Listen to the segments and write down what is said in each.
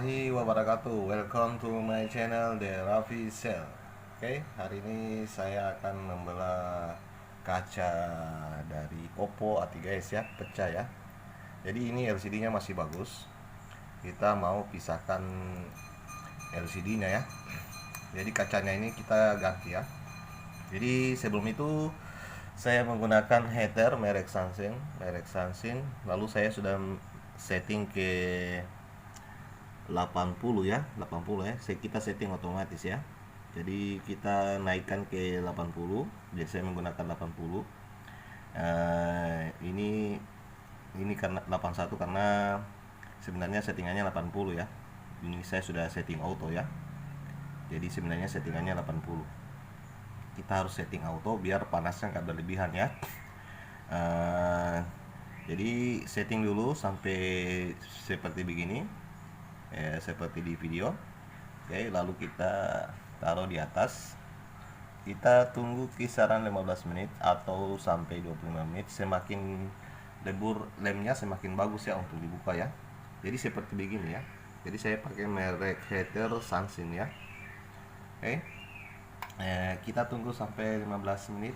warahmatullahi wabarakatuh. Welcome to my channel The Raffi Sale. Oke, hari ini saya akan membelah kaca dari Oppo A3s ya, pecah ya. Jadi ini LCD-nya masih bagus. Kita mau pisahkan LCD-nya ya. Jadi kacanya ini kita ganti ya. Jadi sebelum itu saya menggunakan heater merek Sansin. Lalu saya sudah setting ke 80 ya, 80 ya. Kita setting otomatis ya. Jadi kita naikkan ke 80. Biasanya menggunakan 80. Ini karena 81 karena sebenarnya settingannya 80 ya. Ini saya sudah setting auto ya. Jadi sebenarnya settingannya 80. Kita harus setting auto biar panasnya nggak berlebihan ya. Jadi setting dulu sampai seperti begini, seperti di video. Oke, lalu kita taruh di atas. Kita tunggu kisaran 15 menit atau sampai 25 menit. Semakin lebur lemnya semakin bagus ya untuk dibuka ya. Jadi seperti begini ya. Jadi saya pakai merek heater Sansin ya. Oke, kita tunggu sampai 15 menit.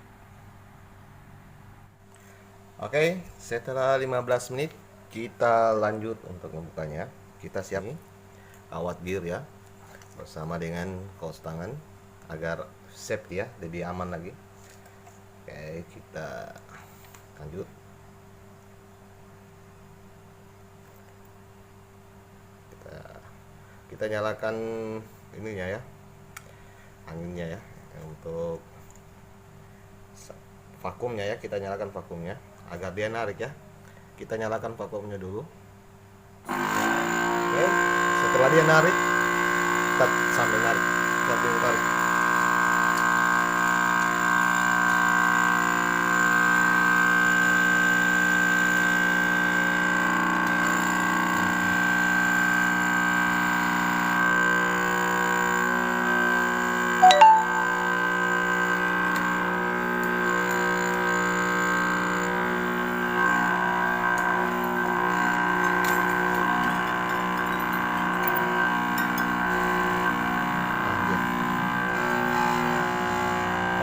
Oke, setelah 15 menit kita lanjut untuk membukanya. Kita siap nih kawat gear ya, bersama dengan kaos tangan agar safety ya, lebih aman lagi. Oke, kita lanjut. Kita nyalakan ininya ya, anginnya ya, untuk vakumnya ya. Kita nyalakan vakumnya agar dia narik ya. Kita nyalakan vakumnya dulu. Oke, setelah dia narik, kita sambil narik.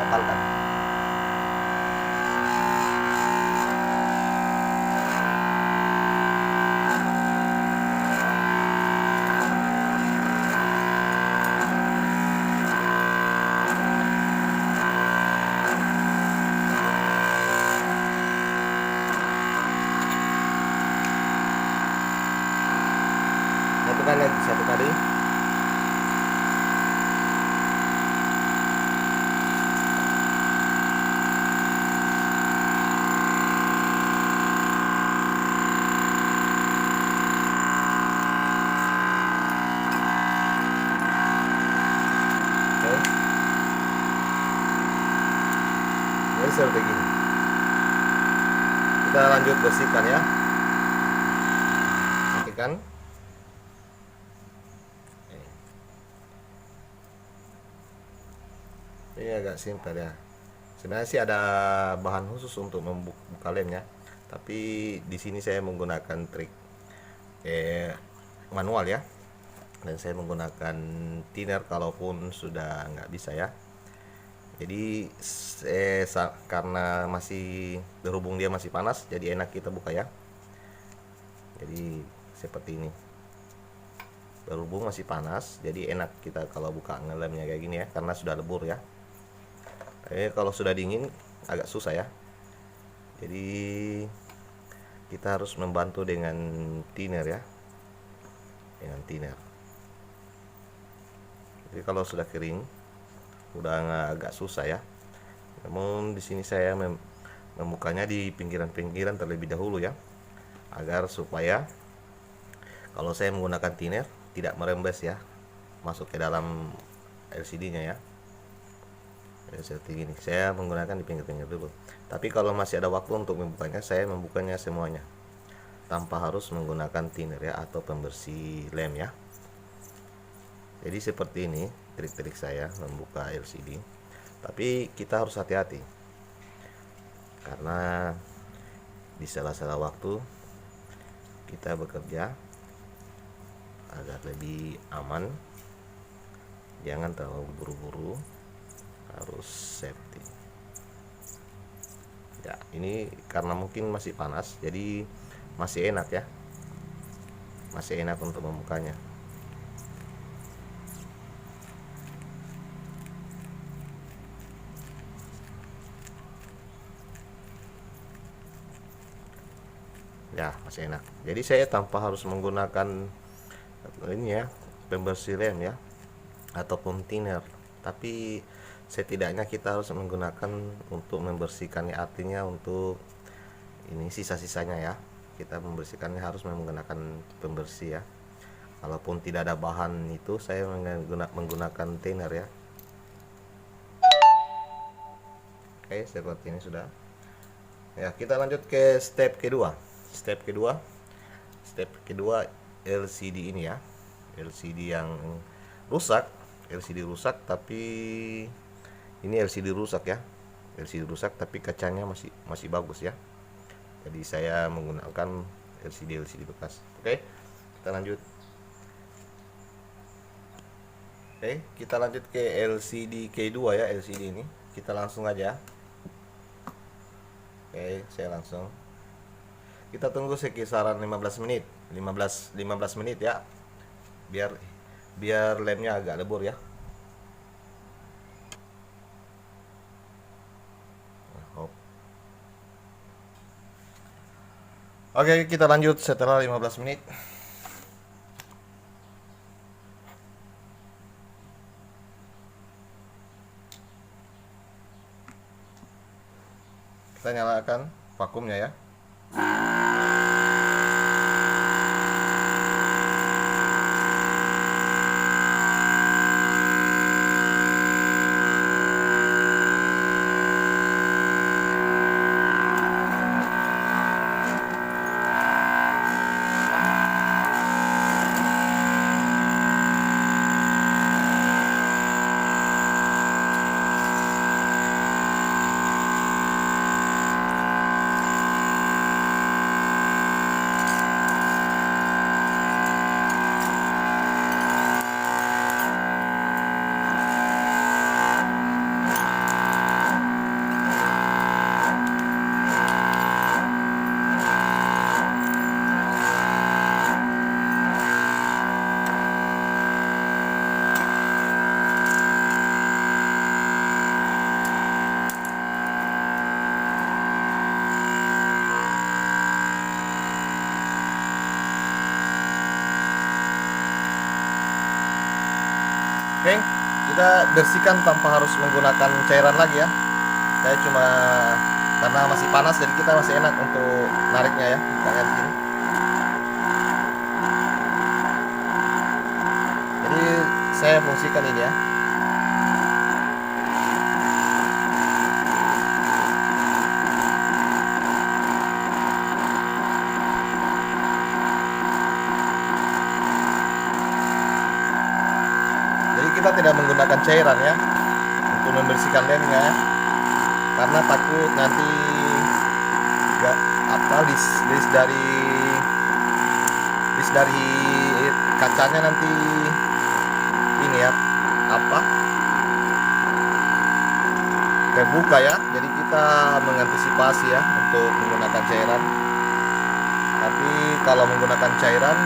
Batalkan. Satukan lagi, satu kali. Jadi seperti gini. Kita lanjut bersihkan ya. Matikan. Ini agak simpel ya. Sebenarnya sih ada bahan khusus untuk membuka lemnya, tapi di sini saya menggunakan trik manual ya. Dan saya menggunakan thinner kalaupun sudah nggak bisa ya. Jadi karena masih berhubung dia masih panas, jadi enak kita buka ya. Jadi seperti ini, berhubung masih panas, jadi enak kita kalau buka ngelemnya kayak gini ya, karena sudah lebur ya. Kalau sudah dingin agak susah ya. Jadi kita harus membantu dengan thinner ya, dengan thinner. Jadi kalau sudah kering, udah agak susah ya. Namun di sini saya membukanya di pinggiran-pinggiran terlebih dahulu ya, agar supaya kalau saya menggunakan thinner tidak merembes ya masuk ke dalam LCD-nya ya. Seperti ini, saya menggunakan di pinggir-pinggir dulu. Tapi kalau masih ada waktu untuk membukanya, saya membukanya semuanya tanpa harus menggunakan thinner ya, atau pembersih lem ya. Jadi seperti ini trik-trik saya membuka LCD. Tapi kita harus hati-hati, karena di sela-sela waktu kita bekerja, agar lebih aman. Jangan terlalu buru-buru, harus safety ya. Ini karena mungkin masih panas, jadi masih enak ya, masih enak untuk membukanya. Ya, masih enak. Jadi saya tanpa harus menggunakan ini ya, pembersih lem ya, ataupun thinner, tapi setidaknya kita harus menggunakan untuk membersihkannya, artinya untuk ini sisa-sisanya ya, kita membersihkannya harus menggunakan pembersih ya. Kalaupun tidak ada bahan itu, saya menggunakan thinner ya. Oke, seperti ini sudah ya. Kita lanjut ke step kedua. Step kedua LCD ini ya, LCD yang rusak, LCD rusak, tapi ini LCD rusak ya, LCD rusak tapi kacanya masih bagus ya. Jadi saya menggunakan LCD bekas. Oke, kita lanjut. Oke, kita lanjut ke LCD K2 ya. LCD ini kita langsung aja. Oke, saya langsung. Kita tunggu sekisaran 15 menit. 15 menit ya. Biar lemnya agak lebur ya. Oke, kita lanjut setelah 15 menit. Kita nyalakan vakumnya ya. Oke, kita bersihkan tanpa harus menggunakan cairan lagi ya. Saya cuma karena masih panas, jadi kita masih enak untuk nariknya ya. Kita lihat di sini. Jadi saya fungsikan ini ya. Kita tidak menggunakan cairan ya untuk membersihkan lemnya ya, karena takut nanti list dari kacanya nanti ini ya terbuka ya. Jadi kita mengantisipasi ya untuk menggunakan cairan, tapi kalau menggunakan cairan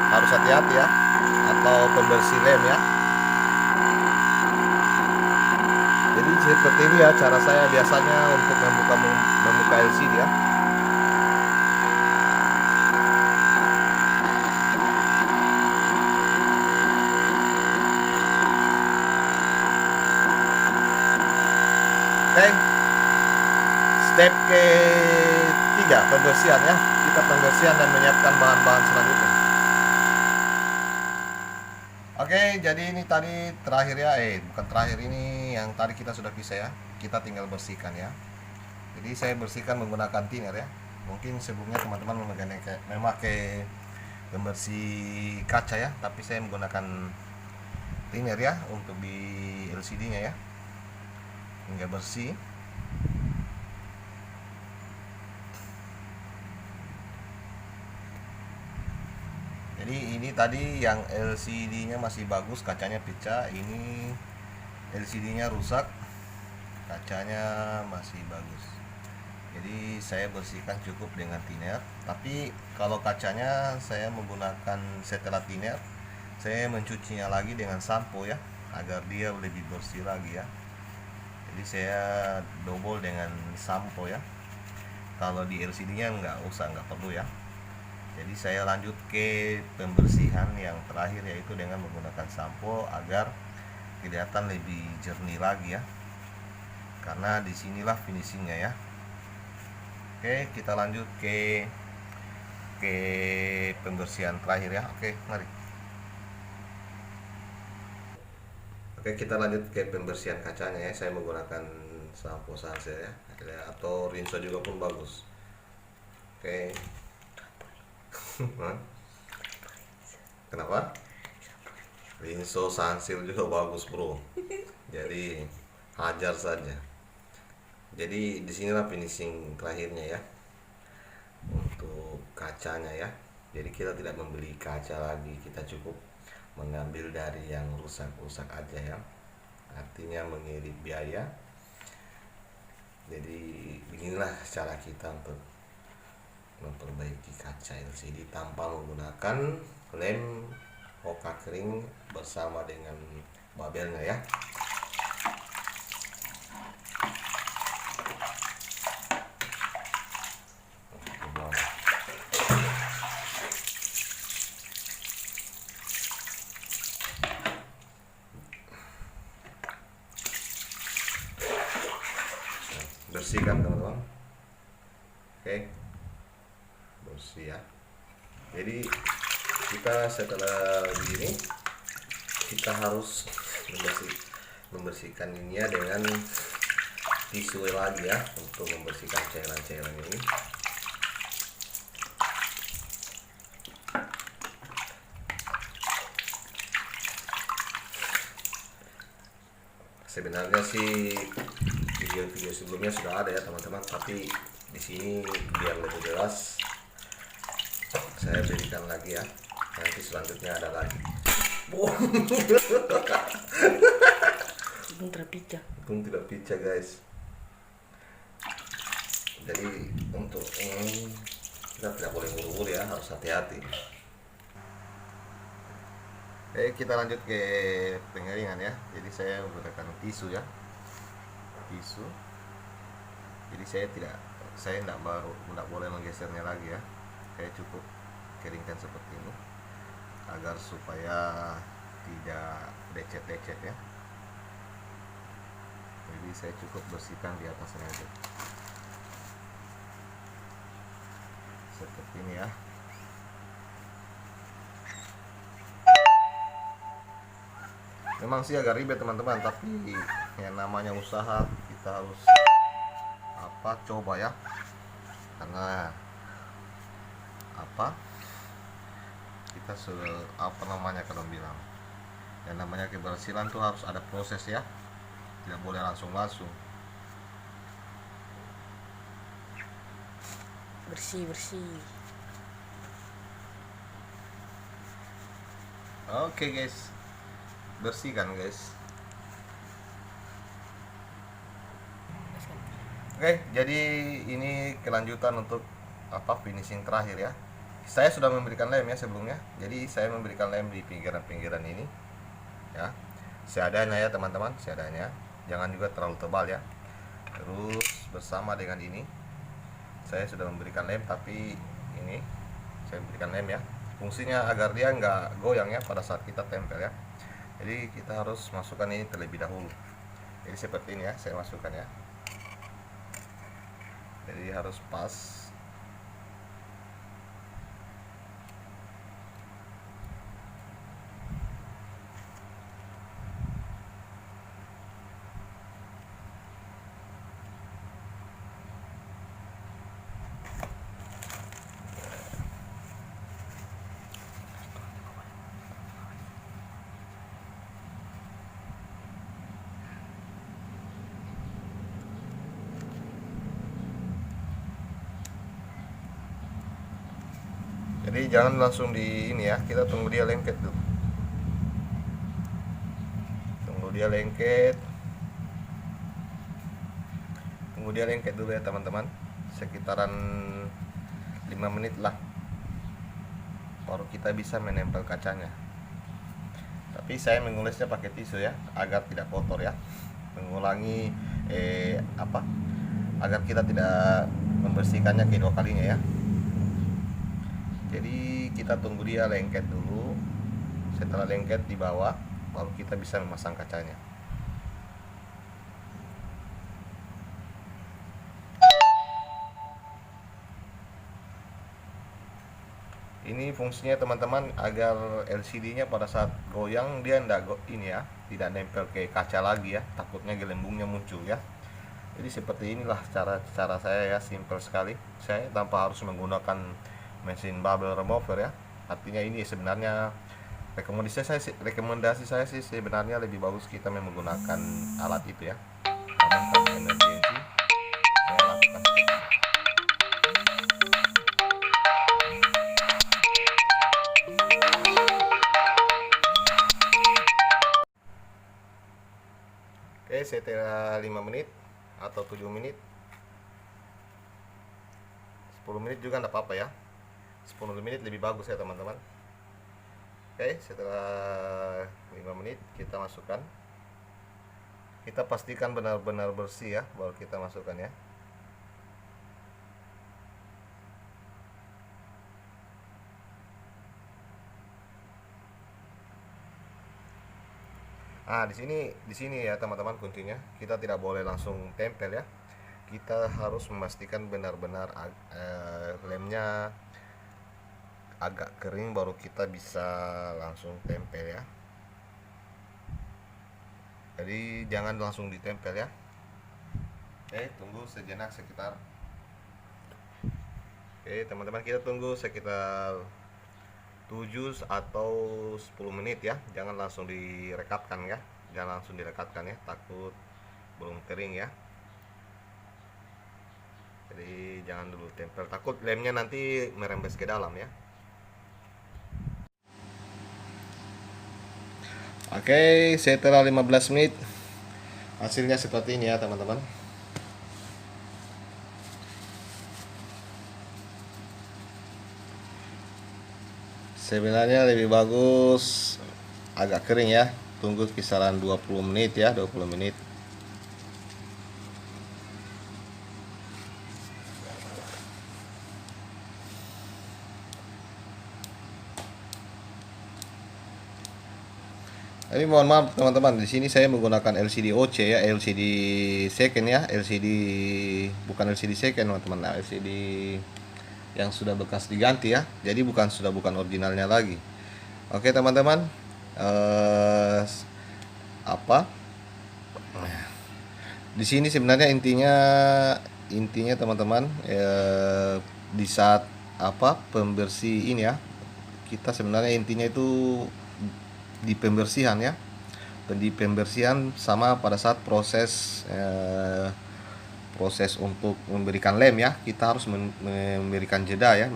harus hati-hati ya, atau pembersih lem ya. Jadi seperti ini ya cara saya biasanya untuk membuka LCD ya. Oke, step ketiga pembersihan ya. Kita pembersihan dan menyiapkan bahan-bahan selanjutnya. Oke, jadi ini tadi terakhir ya, bukan terakhir, ini yang tadi kita sudah bisa ya. Kita tinggal bersihkan ya. Jadi saya bersihkan menggunakan thinner ya. Mungkin sebelumnya teman-teman memakai pembersih kaca ya, tapi saya menggunakan thinner ya untuk di LCD-nya ya. Hingga bersih. Oke, Jadi ini tadi yang LCD-nya masih bagus, kacanya pecah. Ini LCD-nya rusak, kacanya masih bagus. Jadi saya bersihkan cukup dengan thinner. Tapi kalau kacanya saya menggunakan setelah thinner, saya mencucinya lagi dengan sampo ya, agar dia lebih bersih lagi ya. Jadi saya double dengan sampo ya. Kalau di LCD-nya nggak perlu ya. Jadi saya lanjut ke pembersihan yang terakhir, yaitu dengan menggunakan sampo agar kelihatan lebih jernih lagi ya. Karena disinilah finishingnya ya. Oke, kita lanjut ke pembersihan terakhir ya. Oke, mari. Oke, kita lanjut ke pembersihan kacanya ya. Saya menggunakan sampo Sunsilk ya, atau rinso juga pun bagus. Oke. Kenapa? Rinso Sunsilk juga bagus bro. Jadi hajar saja. Jadi disinilah finishing terakhirnya ya untuk kacanya ya. Jadi kita tidak membeli kaca lagi, kita cukup mengambil dari yang rusak-rusak aja ya. Artinya mengirit biaya. Jadi beginilah cara kita untuk memperbaiki kaca LCD tanpa menggunakan lem Hoka kering bersama dengan babelnya ya. Bersihkan teman-teman. Oke, bersih ya. Jadi kita setelah begini, kita harus membersihkan ini ya dengan tisu lagi ya, untuk membersihkan cairan-cairan ini. Sebenarnya sih video-video sebelumnya sudah ada ya teman-teman, tapi di sini biar lebih jelas saya berikan lagi ya. Nanti selanjutnya ada lagi. Untung tidak pecah guys. Jadi untuk ini kita tidak boleh buru-buru ya, harus hati-hati. Kita lanjut ke pengeringan ya. Jadi saya menggunakan tisu ya, tisu. Jadi saya tidak boleh menggesernya lagi ya. Saya cukup keringkan seperti ini agar supaya tidak lecet-lecet ya. Jadi saya cukup bersihkan di atasnya aja seperti ini ya. Memang sih agak ribet teman-teman, tapi yang namanya usaha kita harus coba ya. Karena kita kalau bilang, yang namanya kebersihan tuh harus ada proses ya, tidak boleh langsung bersih. Oke guys, bersihkan guys. Oke, jadi ini kelanjutan untuk finishing terakhir ya. Saya sudah memberikan lem ya sebelumnya. Jadi saya memberikan lem di pinggiran-pinggiran ini ya, seadanya ya teman-teman, seadanya. Jangan juga terlalu tebal ya. Terus bersama dengan ini saya sudah memberikan lem, tapi ini saya memberikan lem ya. Fungsinya agar dia nggak goyang ya pada saat kita tempel ya. Jadi kita harus masukkan ini terlebih dahulu. Jadi seperti ini ya, saya masukkan ya. Jadi harus pas. Jadi jangan langsung di ini ya, kita tunggu dia lengket dulu. Tunggu dia lengket. Tunggu dia lengket dulu ya teman-teman. Sekitaran 5 menit lah. Baru kita bisa menempel kacanya. Tapi saya mengulesnya pakai tisu ya, agar tidak kotor ya. Mengulangi agar kita tidak membersihkannya kedua kalinya ya. Jadi kita tunggu dia lengket dulu. Setelah lengket di bawah, baru kita bisa memasang kacanya. Ini fungsinya teman-teman agar LCD-nya pada saat goyang dia tidak nempel ke kaca lagi ya, takutnya gelembungnya muncul ya. Jadi seperti inilah cara saya ya, simple sekali. Saya tanpa harus menggunakan mesin bubble remover ya. Artinya ini sebenarnya rekomendasi saya sih sebenarnya lebih bagus kita menggunakan alat itu ya. Namun karena emergency saya lakukan seperti ini. Oke, setelah 5 menit atau 7 menit, 10 menit juga enggak apa-apa ya. 10 menit lebih bagus ya teman-teman. Oke, setelah 5 menit kita masukkan. Kita pastikan benar-benar bersih ya, baru kita masukkan ya. Nah, di sini ya teman-teman kuncinya. Kita tidak boleh langsung tempel ya. Kita harus memastikan benar-benar lemnya agak kering baru kita bisa langsung tempel ya. Jadi jangan langsung ditempel ya. Oke, tunggu sejenak sekitar. Oke, teman-teman, kita tunggu sekitar 7 atau 10 menit ya. Jangan langsung direkatkan ya. Jangan langsung direkatkan ya, takut belum kering ya. Jadi jangan dulu tempel, takut lemnya nanti merembes ke dalam ya. Oke, setelah 15 menit hasilnya seperti ini ya teman-teman. Sebenarnya lebih bagus agak kering ya. Tunggu kisaran 20 menit ya, 20 menit. Ini mohon maaf teman-teman, di sini saya menggunakan LCD OC ya, LCD second ya, bukan LCD second teman-teman, nah, LCD yang sudah bekas diganti ya. Jadi bukan originalnya lagi. Oke teman-teman, di sini sebenarnya intinya teman-teman, di saat pembersih ini ya, kita sebenarnya intinya itu di pembersihan ya, di pembersihan sama pada saat proses untuk memberikan lem ya, kita harus memberikan jeda ya,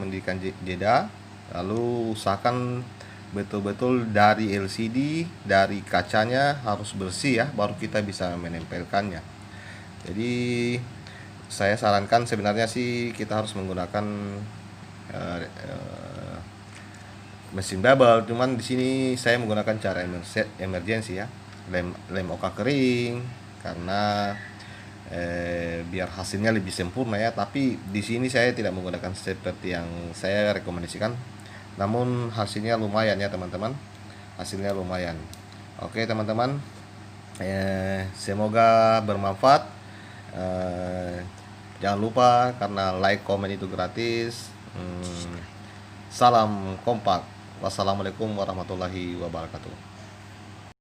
lalu usahakan betul-betul dari LCD, dari kacanya harus bersih ya, baru kita bisa menempelkannya. Jadi saya sarankan sebenarnya sih kita harus menggunakan mesin bubble, cuman di sini saya menggunakan cara emergency ya, lem oka kering, karena biar hasilnya lebih sempurna ya. Tapi di sini saya tidak menggunakan seperti yang saya rekomendasikan, namun hasilnya lumayan ya teman-teman, hasilnya lumayan. Oke teman-teman, semoga bermanfaat. Jangan lupa, karena like, komen itu gratis. Salam kompak. Wassalamualaikum warahmatullahi wabarakatuh.